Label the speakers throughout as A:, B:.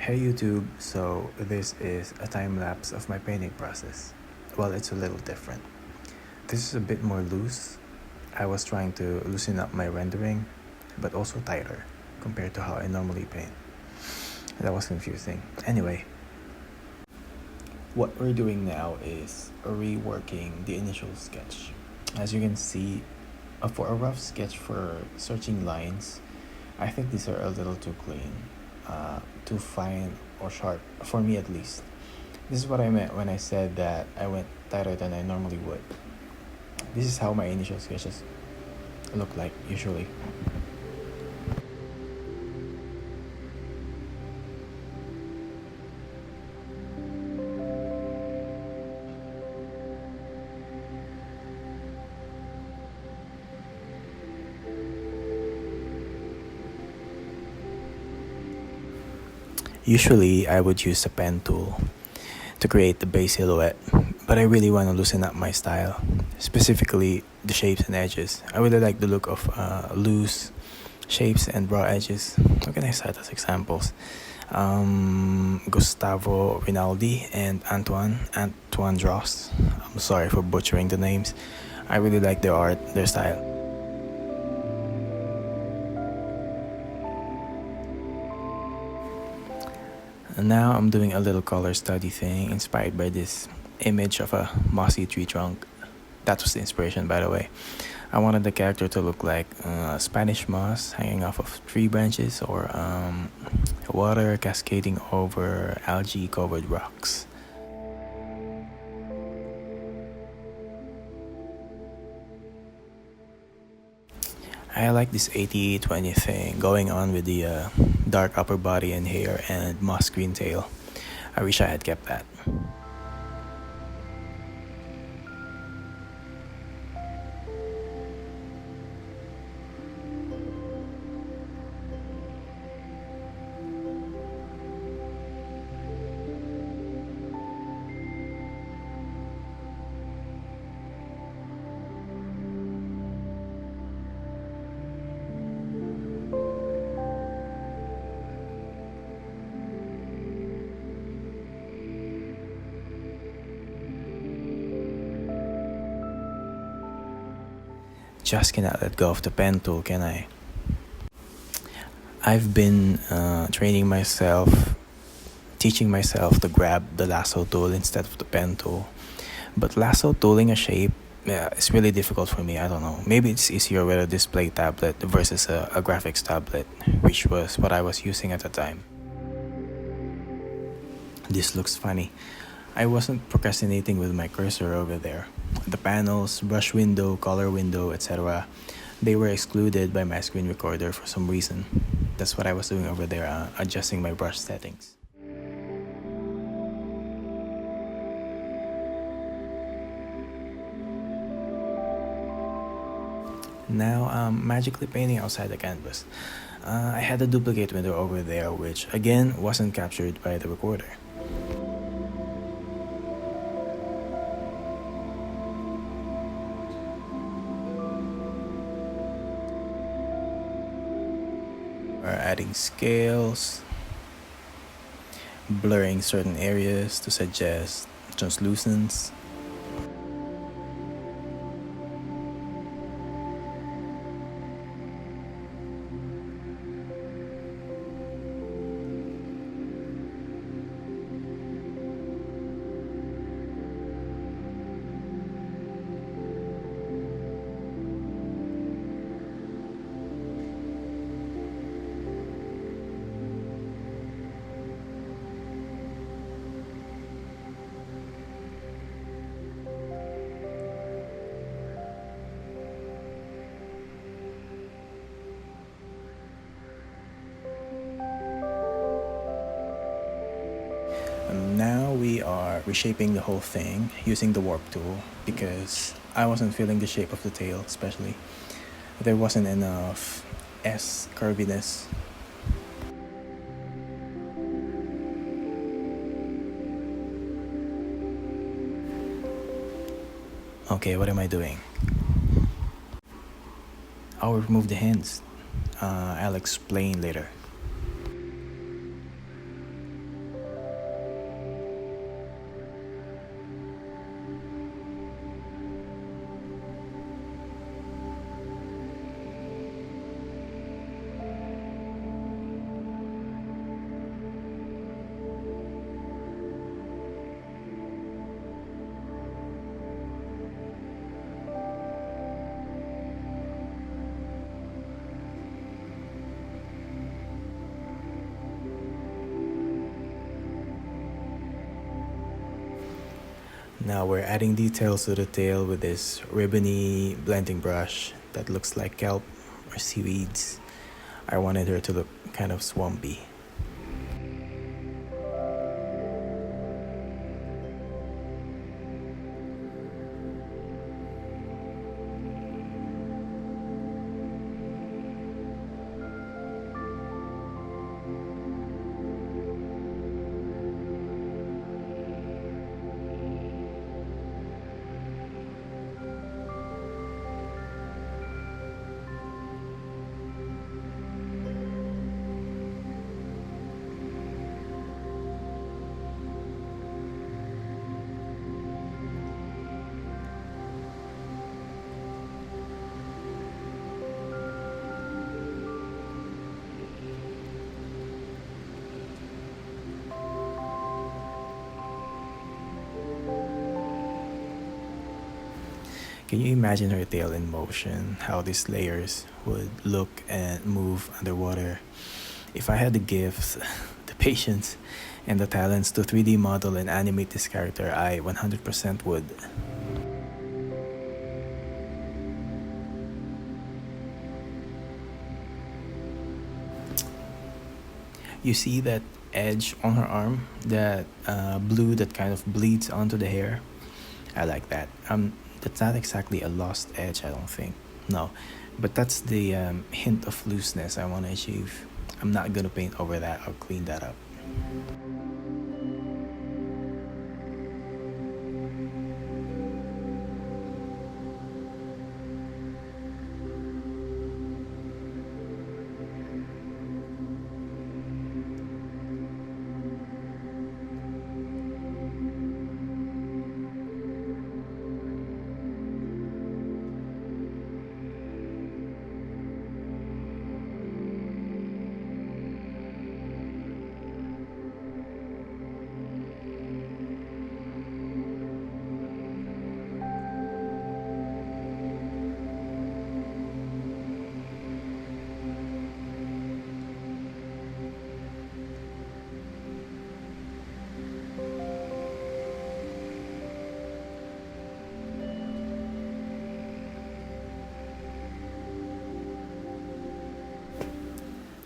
A: Hey YouTube, so this is a time lapse of my painting process. Well, it's a little different. This is a bit more loose. I was trying to loosen up my rendering, but also tighter compared to how I normally paint. That was confusing. Anyway, what we're doing now is reworking the initial sketch. As you can see, for a rough sketch for searching lines, I think these are a little too clean, too fine or sharp, for me at least. This is what I meant when I said that I went tighter than I normally would. This is how my initial sketches look like usually. Usually, I would use a pen tool to create the base silhouette, but I really want to loosen up my style, specifically the shapes and edges. I really like the look of loose shapes and raw edges. How can I cite as examples? Gustavo Rinaldi and Antoine Dross. I'm sorry for butchering the names. I really like their art, their style. And now I'm doing a little color study thing inspired by this image of a mossy tree trunk. That was the inspiration, by the way. I wanted the character to look like Spanish moss hanging off of tree branches or water cascading over algae covered rocks. I like this 80-20 thing going on with the dark upper body and hair and moss green tail. I wish I had kept that. Just cannot let go of the pen tool, can I? I've been training myself, teaching myself to grab the lasso tool instead of the pen tool. But lasso tooling a shape, it's really difficult for me. I don't know. Maybe it's easier with a display tablet versus a graphics tablet, which was what I was using at the time. This looks funny. I wasn't procrastinating with my cursor over there. The panels, brush window, color window, etc. They were excluded by my screen recorder for some reason. That's what I was doing over there, adjusting my brush settings. Now I'm magically painting outside the canvas. I had a duplicate window over there, which again wasn't captured by the recorder. We're adding scales, blurring certain areas to suggest translucence. Now we are reshaping the whole thing using the warp tool because I wasn't feeling the shape of the tail, especially. There wasn't enough S curviness. Okay, what am I doing? I'll remove the hands. I'll explain later. Now we're adding details to the tail with this ribbony blending brush that looks like kelp or seaweeds. I wanted her to look kind of swampy. Can you imagine her tail in motion? How these layers would look and move underwater? If I had the gifts, the patience, and the talents to 3D model and animate this character, I 100% would. You see that edge on her arm, that blue that kind of bleeds onto the hair? I like that. That's not exactly a lost edge, I don't think. No, but that's the hint of looseness I want to achieve. I'm not gonna paint over that or clean that up.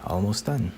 A: Almost done.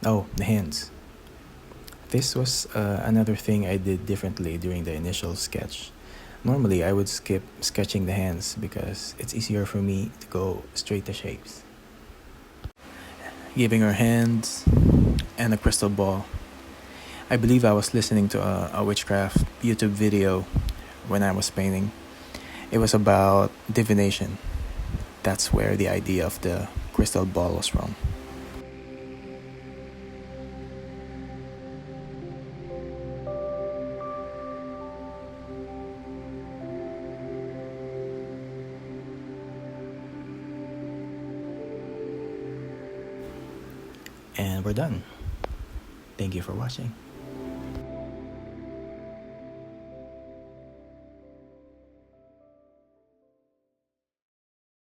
A: Oh, the hands. This was another thing I did differently during the initial sketch. Normally, I would skip sketching the hands because it's easier for me to go straight to shapes. Giving her hands and a crystal ball. I believe I was listening to a witchcraft YouTube video when I was painting. It was about divination. That's where the idea of the crystal ball was from. And we're done. Thank you for watching.